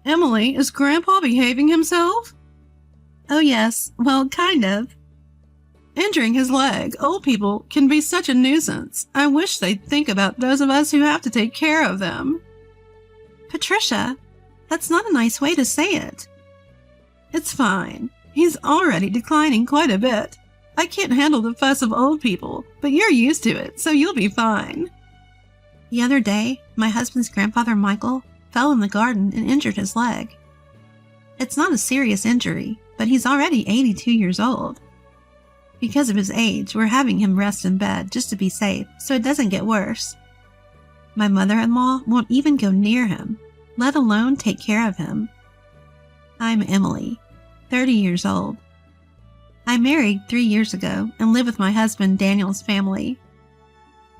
Emily, is Grandpa behaving himself? Oh, yes. Well, kind of. Injuring his leg. Old people can be such a nuisance. I wish they'd think about those of us who have to take care of them. Patricia, that's not a nice way to say it. It's fine. He's already declining quite a bit. I can't handle the fuss of old people, but you're used to it, so you'll be fine. The other day, my husband's grandfather Michael fell in the garden and injured his leg. It's not a serious injury, but he's already 82 years old. Because of his age, we're having him rest in bed just to be safe, so it doesn't get worse. My mother-in-law won't even go near him, let alone take care of him. I'm Emily, 30 years old. I married 3 years ago and live with my husband Daniel's family.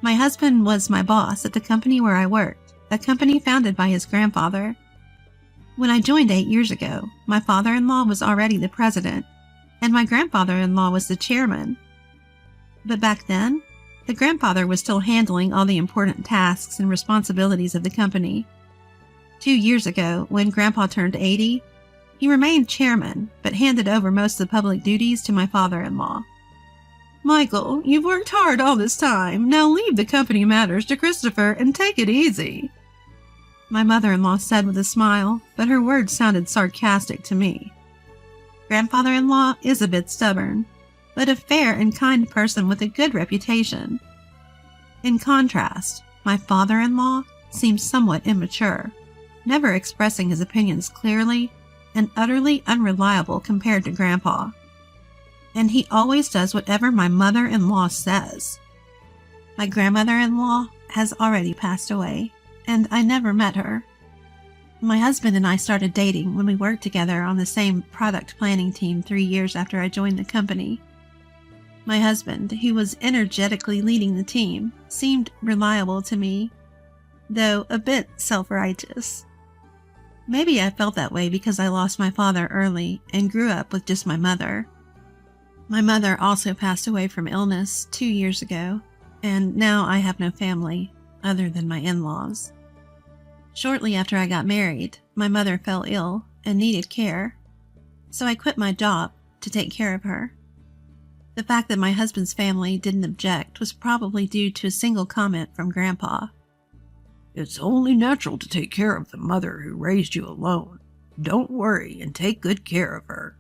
My husband was my boss at the company where I worked, a company founded by his grandfather. When I joined 8 years ago, my father-in-law was already the president, and my grandfather-in-law was the chairman. But back then, the grandfather was still handling all the important tasks and responsibilities of the company. 2 years ago, when Grandpa turned 80, he remained chairman, but handed over most of the public duties to my father-in-law. Michael, you've worked hard all this time. Now leave the company matters to Christopher and take it easy. My mother-in-law said with a smile, but her words sounded sarcastic to me. Grandfather-in-law is a bit stubborn, but a fair and kind person with a good reputation. In contrast, my father-in-law seems somewhat immature, never expressing his opinions clearly and utterly unreliable compared to Grandpa. And he always does whatever my mother-in-law says. My grandmother-in-law has already passed away, and I never met her. My husband and I started dating when we worked together on the same product planning team 3 years after I joined the company. My husband, who was energetically leading the team, seemed reliable to me, though a bit self-righteous. Maybe I felt that way because I lost my father early and grew up with just my mother. My mother also passed away from illness 2 years ago, and now I have no family other than my in-laws. Shortly after I got married, my mother fell ill and needed care, so I quit my job to take care of her. The fact that my husband's family didn't object was probably due to a single comment from Grandpa. It's only natural to take care of the mother who raised you alone. Don't worry and take good care of her.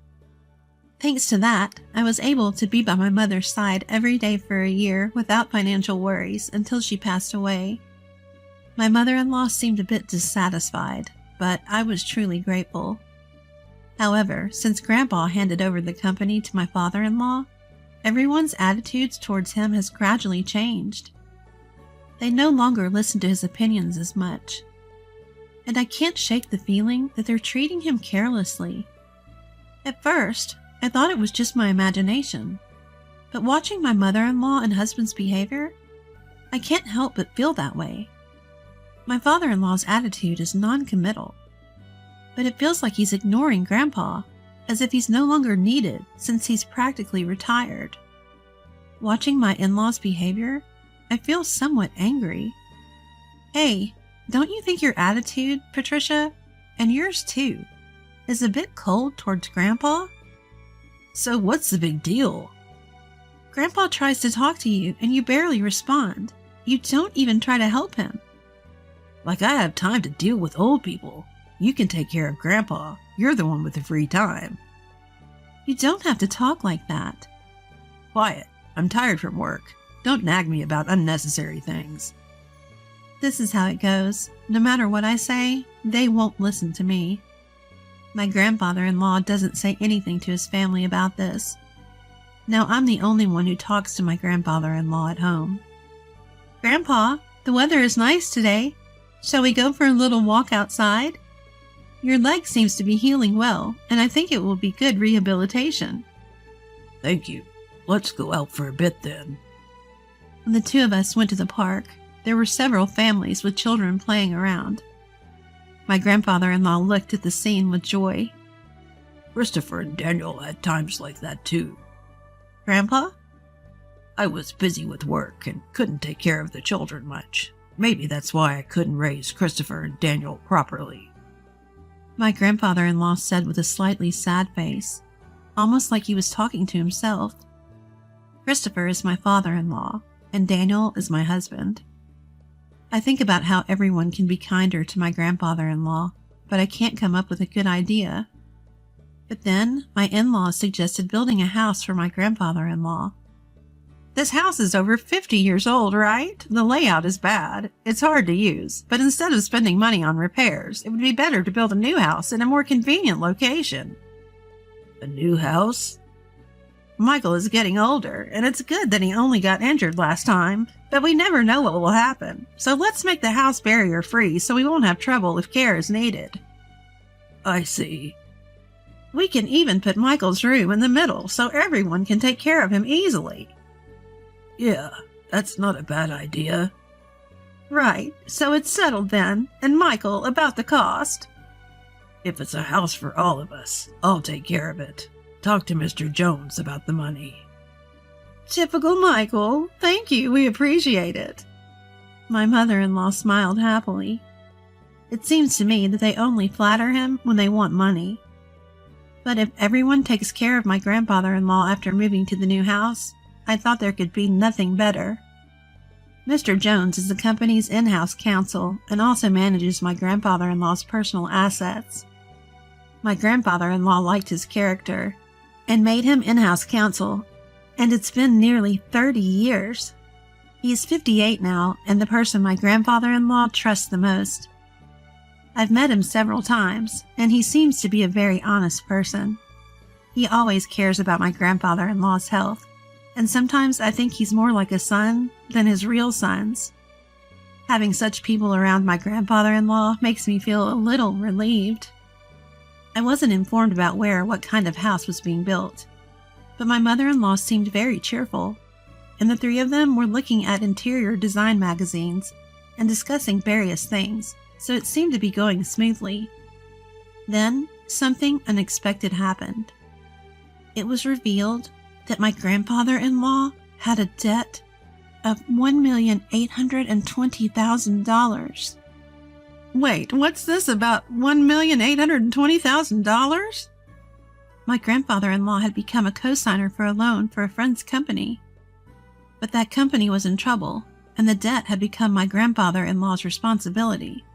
Thanks to that, I was able to be by my mother's side every day for a year without financial worries until she passed away. My mother-in-law seemed a bit dissatisfied, but I was truly grateful. However, since Grandpa handed over the company to my father-in-law, everyone's attitudes towards him has gradually changed. They no longer listen to his opinions as much. And I can't shake the feeling that they're treating him carelessly. At first, I thought it was just my imagination. But watching my mother-in-law and husband's behavior, I can't help but feel that way. My father-in-law's attitude is non-committal. But it feels like he's ignoring Grandpa, as if he's no longer needed since he's practically retired. Watching my in-laws' behavior, I feel somewhat angry. Hey, don't you think your attitude, Patricia, and yours too, is a bit cold towards Grandpa? So what's the big deal? Grandpa tries to talk to you and you barely respond. You don't even try to help him. Like I have time to deal with old people. You can take care of Grandpa. You're the one with the free time. You don't have to talk like that. Quiet. I'm tired from work. Don't nag me about unnecessary things. This is how it goes. No matter what I say, they won't listen to me. My grandfather-in-law doesn't say anything to his family about this. Now I'm the only one who talks to my grandfather-in-law at home. Grandpa, the weather is nice today. Shall we go for a little walk outside? Your leg seems to be healing well, and I think it will be good rehabilitation. Thank you. Let's go out for a bit then. When the two of us went to the park, there were several families with children playing around. My grandfather-in-law looked at the scene with joy. Christopher and Daniel had times like that too. Grandpa? I was busy with work and couldn't take care of the children much. Maybe that's why I couldn't raise Christopher and Daniel properly. my grandfather-in-law said with a slightly sad face, almost like he was talking to himself. Christopher is my father-in-law, and Daniel is my husband. I think about how everyone can be kinder to my grandfather-in-law, but I can't come up with a good idea. But then, my in-laws suggested building a house for my grandfather-in-law. This house is over 50 years old, right? The layout is bad. It's hard to use, but instead of spending money on repairs, it would be better to build a new house in a more convenient location. A new house? Michael is getting older, and it's good that he only got injured last time, but we never know what will happen, so let's make the house barrier-free so we won't have trouble if care is needed. I see. We can even put Michael's room in the middle so everyone can take care of him easily. Yeah, that's not a bad idea. Right, so it's settled then. And Michael, about the cost? If it's a house for all of us, I'll take care of it. Talk to Mr. Jones about the money. Typical Michael. Thank you, we appreciate it. My mother-in-law smiled happily. It seems to me that they only flatter him when they want money. But if everyone takes care of my grandfather-in-law after moving to the new house, I thought there could be nothing better. Mr. Jones is the company's in-house counsel and also manages my grandfather-in-law's personal assets. My grandfather-in-law liked his character and made him in-house counsel, and it's been nearly 30 years. He is 58 now and the person my grandfather-in-law trusts the most. I've met him several times, and he seems to be a very honest person. He always cares about my grandfather-in-law's health, and sometimes I think he's more like a son than his real sons. Having such people around my grandfather-in-law makes me feel a little relieved. I wasn't informed about where or what kind of house was being built, but my mother-in-law seemed very cheerful, and the three of them were looking at interior design magazines and discussing various things, so it seemed to be going smoothly. Then, something unexpected happened. It was revealed that my grandfather-in-law had a debt of $1,820,000. Wait, what's this about $1,820,000? My grandfather-in-law had become a co-signer for a loan for a friend's company. But that company was in trouble, and the debt had become my grandfather-in-law's responsibility.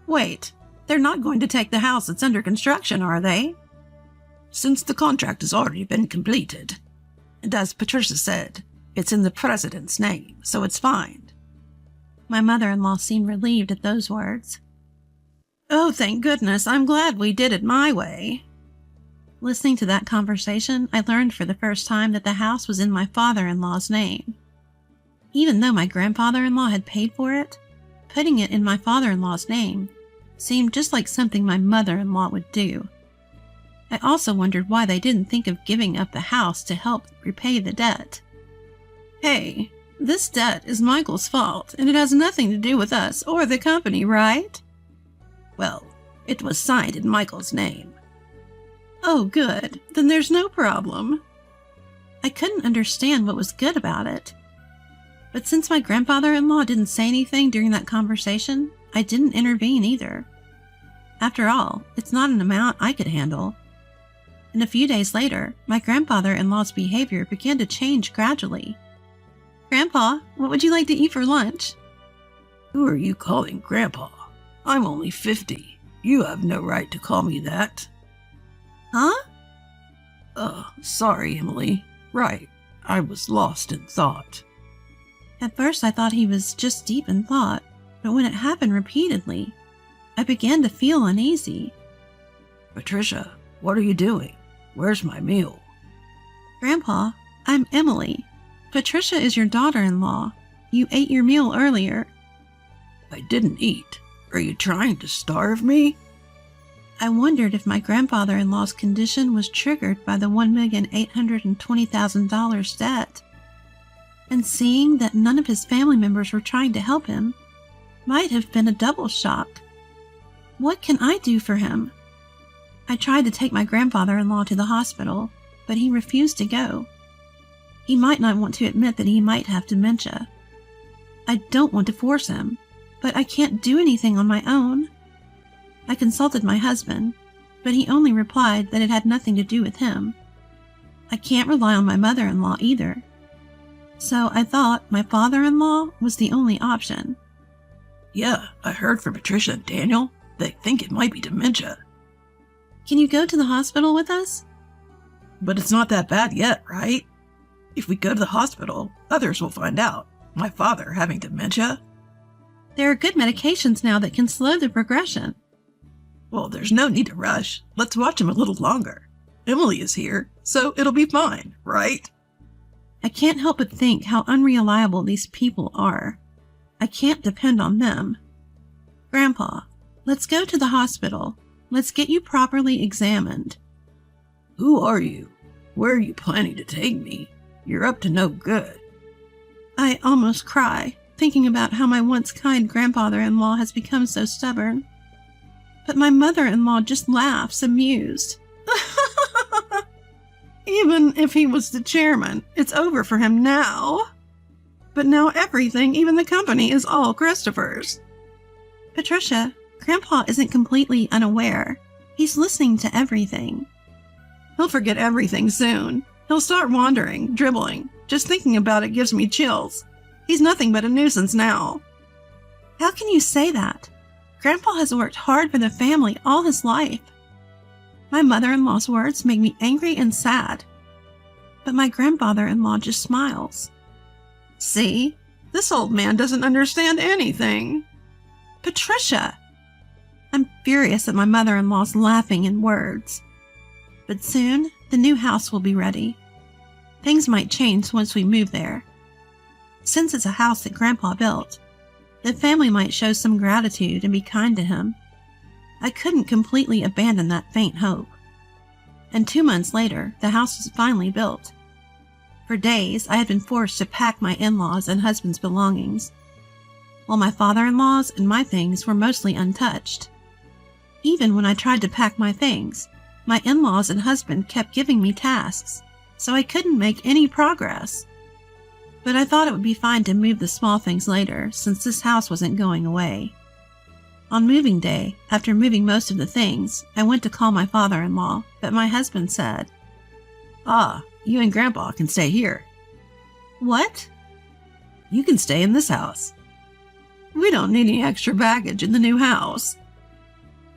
Wait, they're not going to take the house that's under construction, are they? Since the contract has already been completed, and as Patricia said, it's in the president's name, so it's fine. My mother-in-law seemed relieved at those words. Oh, thank goodness, I'm glad we did it my way. Listening to that conversation, I learned for the first time that the house was in my father-in-law's name. Even though my grandfather-in-law had paid for it, putting it in my father-in-law's name seemed just like something my mother-in-law would do. I also wondered why they didn't think of giving up the house to help repay the debt. Hey, this debt is Michael's fault, and it has nothing to do with us or the company, right? Well, it was signed in Michael's name. Oh, good. Then there's no problem. I couldn't understand what was good about it. But since my grandfather-in-law didn't say anything during that conversation, I didn't intervene either. After all, it's not an amount I could handle. And a few days later, my grandfather-in-law's behavior began to change gradually. Grandpa, what would you like to eat for lunch? Who are you calling Grandpa? I'm only 50. You have no right to call me that. Huh? Sorry, Emily. Right. I was lost in thought. At first I thought he was just deep in thought, but when it happened repeatedly, I began to feel uneasy. Patricia, what are you doing? Where's my meal? Grandpa, I'm Emily. Patricia is your daughter-in-law. You ate your meal earlier. I didn't eat. Are you trying to starve me? I wondered if my grandfather-in-law's condition was triggered by the $1,820,000 debt. And seeing that none of his family members were trying to help him might have been a double shock. What can I do for him? I tried to take my grandfather-in-law to the hospital, but he refused to go. He might not want to admit that he might have dementia. I don't want to force him, but I can't do anything on my own. I consulted my husband, but he only replied that it had nothing to do with him. I can't rely on my mother-in-law either. So I thought my father-in-law was the only option. Yeah, I heard from Patricia and Daniel. They think it might be dementia. Can you go to the hospital with us? But it's not that bad yet, right? If we go to the hospital, others will find out. My father having dementia? There are good medications now that can slow the progression. Well, there's no need to rush. Let's watch him a little longer. Emily is here, so it'll be fine, right? I can't help but think how unreliable these people are. I can't depend on them. Grandpa, let's go to the hospital. Let's get you properly examined. Who are you? Where are you planning to take me? You're up to no good. I almost cry, thinking about how my once kind grandfather-in-law has become so stubborn. But my mother-in-law just laughs, amused. Even if he was the chairman, it's over for him now. But now everything, even the company, is all Christopher's. Patricia, Grandpa isn't completely unaware. He's listening to everything. He'll forget everything soon. He'll start wandering, dribbling. Just thinking about it gives me chills. He's nothing but a nuisance now. How can you say that? Grandpa has worked hard for the family all his life. My mother-in-law's words make me angry and sad. But my grandfather-in-law just smiles. See? This old man doesn't understand anything. Patricia! I'm furious at my mother-in-law's laughing in words. But soon, the new house will be ready. Things might change once we move there. Since it's a house that Grandpa built, the family might show some gratitude and be kind to him. I couldn't completely abandon that faint hope. And 2 months later, the house was finally built. For days, I had been forced to pack my in-laws' and husband's belongings, while my father-in-law's and my things were mostly untouched. Even when I tried to pack my things, my in-laws and husband kept giving me tasks, so I couldn't make any progress. But I thought it would be fine to move the small things later, since this house wasn't going away. On moving day, after moving most of the things, I went to call my father-in-law, but my husband said, "Ah, you and Grandpa can stay here. What? You can stay in this house. We don't need any extra baggage in the new house.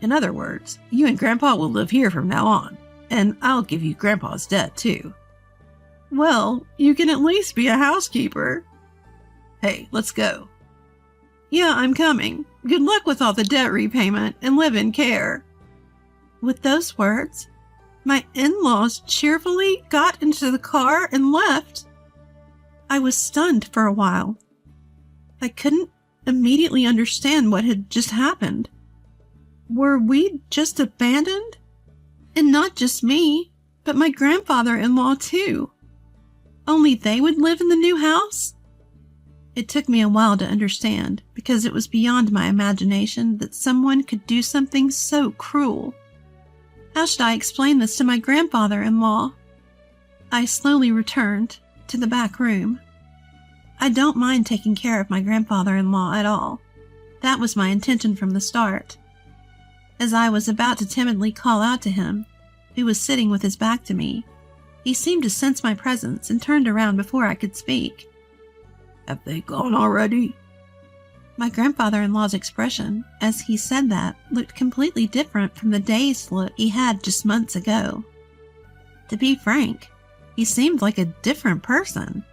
In other words, you and Grandpa will live here from now on, and I'll give you Grandpa's debt too." Well, you can at least be a housekeeper. Hey, let's go. Yeah, I'm coming. Good luck with all the debt repayment and live in care. With those words, my in-laws cheerfully got into the car and left. I was stunned for a while. I couldn't immediately understand what had just happened. Were we just abandoned? And not just me, but my grandfather-in-law too. Only they would live in the new house? It took me a while to understand, because it was beyond my imagination that someone could do something so cruel. How should I explain this to my grandfather-in-law? I slowly returned to the back room. I don't mind taking care of my grandfather-in-law at all. That was my intention from the start. As I was about to timidly call out to him, who was sitting with his back to me, he seemed to sense my presence and turned around before I could speak. "Have they gone already?" My grandfather-in-law's expression, as he said that, looked completely different from the dazed look he had just months ago. To be frank, he seemed like a different person.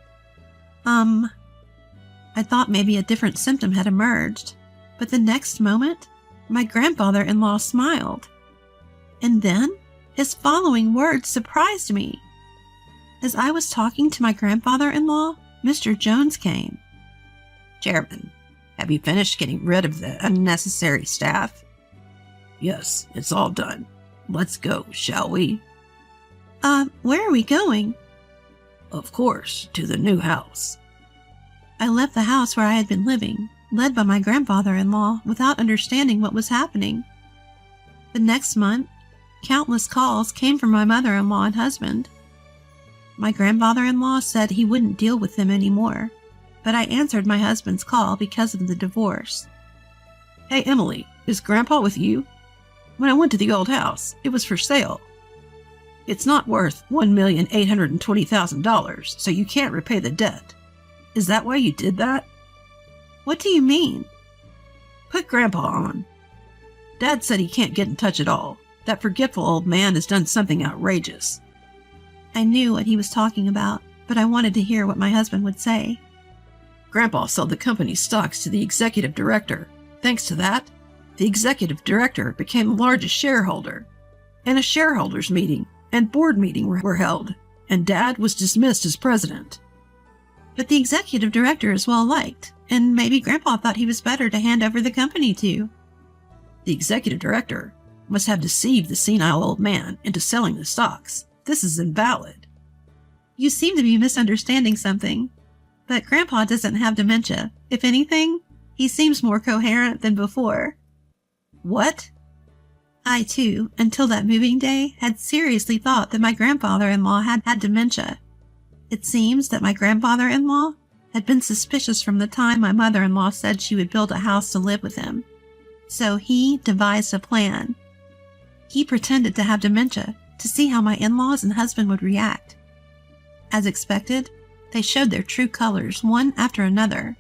I thought maybe a different symptom had emerged, but the next moment, my grandfather-in-law smiled. And then, his following words surprised me. As I was talking to my grandfather-in-law, Mr. Jones came. "Chairman, have you finished getting rid of the unnecessary staff?" "Yes, it's all done. Let's go, shall we?" Where are we going?" "Of course, to the new house." I left the house where I had been living, led by my grandfather-in-law, without understanding what was happening. The next month, countless calls came from my mother-in-law and husband. My grandfather-in-law said he wouldn't deal with them anymore, but I answered my husband's call because of the divorce. "Hey, Emily, is Grandpa with you?" When I went to the old house, it was for sale. It's not worth $1,820,000, so you can't repay the debt. Is that why you did that? What do you mean? Put Grandpa on. Dad said he can't get in touch at all. That forgetful old man has done something outrageous. I knew what he was talking about, but I wanted to hear what my husband would say. Grandpa sold the company's stocks to the executive director. Thanks to that, the executive director became the largest shareholder. And a shareholders meeting and board meeting were held, and Dad was dismissed as president. But the executive director is well liked, and maybe Grandpa thought he was better to hand over the company to. The executive director must have deceived the senile old man into selling the stocks. This is invalid. You seem to be misunderstanding something. But Grandpa doesn't have dementia. If anything, he seems more coherent than before. What? I, too, until that moving day, had seriously thought that my grandfather-in-law had dementia. It seems that my grandfather-in-law had been suspicious from the time my mother-in-law said she would build a house to live with him. So he devised a plan. He pretended to have dementia to see how my in-laws and husband would react. As expected, they showed their true colors one after another.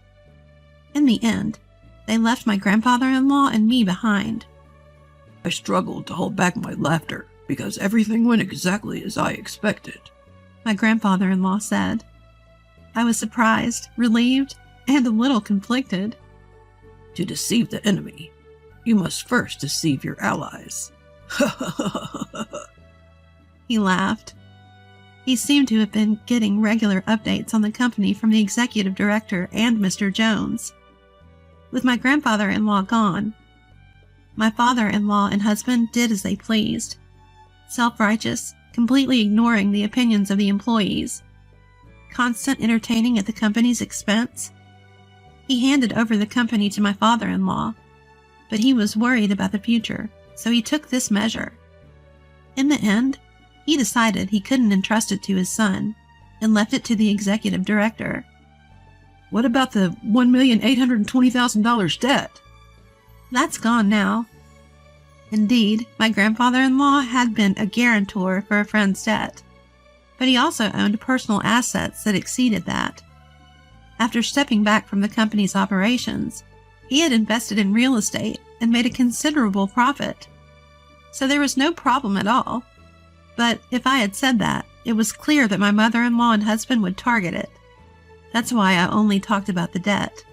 In the end, they left my grandfather-in-law and me behind. I struggled to hold back my laughter because everything went exactly as I expected, my grandfather-in-law said. I was surprised, relieved, and a little conflicted. To deceive the enemy, you must first deceive your allies. He laughed. He seemed to have been getting regular updates on the company from the executive director and Mr. Jones. With my grandfather-in-law gone, my father-in-law and husband did as they pleased, self-righteous, completely ignoring the opinions of the employees, constant entertaining at the company's expense. He handed over the company to my father-in-law, but he was worried about the future, so he took this measure. In the end, he decided he couldn't entrust it to his son and left it to the executive director. What about the $1,820,000 debt? That's gone now. Indeed, my grandfather-in-law had been a guarantor for a friend's debt, but he also owned personal assets that exceeded that. After stepping back from the company's operations, he had invested in real estate and made a considerable profit. So there was no problem at all. But if I had said that, it was clear that my mother-in-law and husband would target it. That's why I only talked about the debt.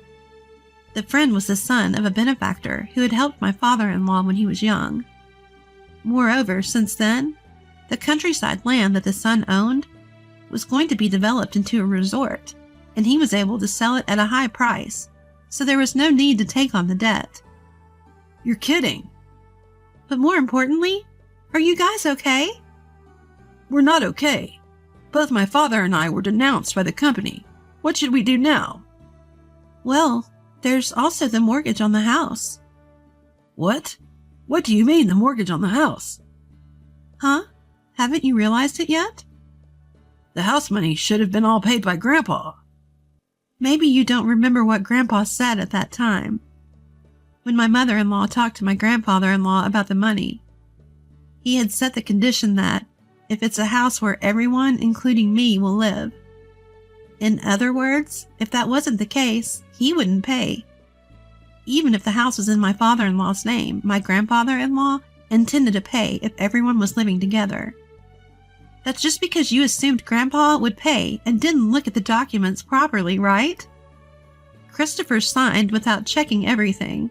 The friend was the son of a benefactor who had helped my father-in-law when he was young. Moreover, since then, the countryside land that the son owned was going to be developed into a resort, and he was able to sell it at a high price, so there was no need to take on the debt. You're kidding. But more importantly, are you guys okay? We're not okay. Both my father and I were denounced by the company. What should we do now? Well, there's also the mortgage on the house. What? What do you mean, the mortgage on the house? Huh? Haven't you realized it yet? The house money should have been all paid by Grandpa. Maybe you don't remember what Grandpa said at that time. When my mother-in-law talked to my grandfather-in-law about the money, he had set the condition that if it's a house where everyone, including me, will live. In other words, if that wasn't the case, he wouldn't pay. Even if the house was in my father-in-law's name, my grandfather-in-law intended to pay if everyone was living together. That's just because you assumed Grandpa would pay and didn't look at the documents properly, right? Christopher signed without checking everything.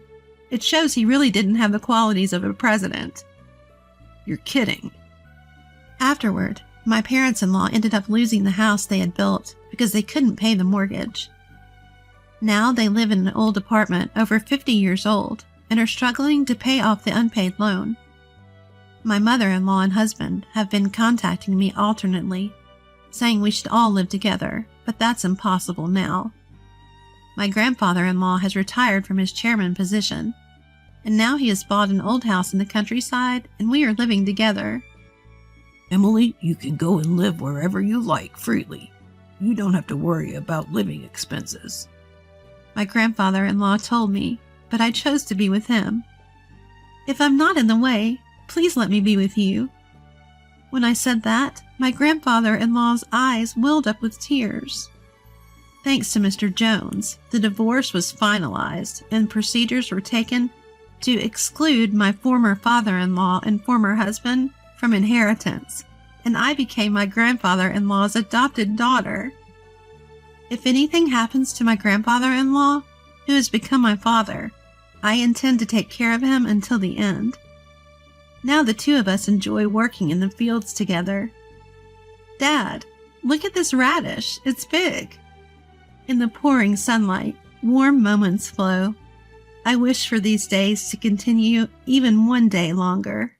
It shows he really didn't have the qualities of a president. You're kidding. Afterward, my parents-in-law ended up losing the house they had built because they couldn't pay the mortgage. Now they live in an old apartment over 50 years old and are struggling to pay off the unpaid loan. My mother-in-law and husband have been contacting me alternately, saying we should all live together, but that's impossible now. My grandfather-in-law has retired from his chairman position, and now he has bought an old house in the countryside, and we are living together. Emily, you can go and live wherever you like freely. You don't have to worry about living expenses. My grandfather-in-law told me, but I chose to be with him. If I'm not in the way, Please let me be with you." When I said that, my grandfather-in-law's eyes welled up with tears. Thanks to Mr. Jones, the divorce was finalized and procedures were taken to exclude my former father-in-law and former husband from inheritance, and I became my grandfather-in-law's adopted daughter. If anything happens to my grandfather-in-law, who has become my father, I intend to take care of him until the end. Now the two of us enjoy working in the fields together. Dad, look at this radish. It's big. In the pouring sunlight, warm moments flow. I wish for these days to continue even one day longer.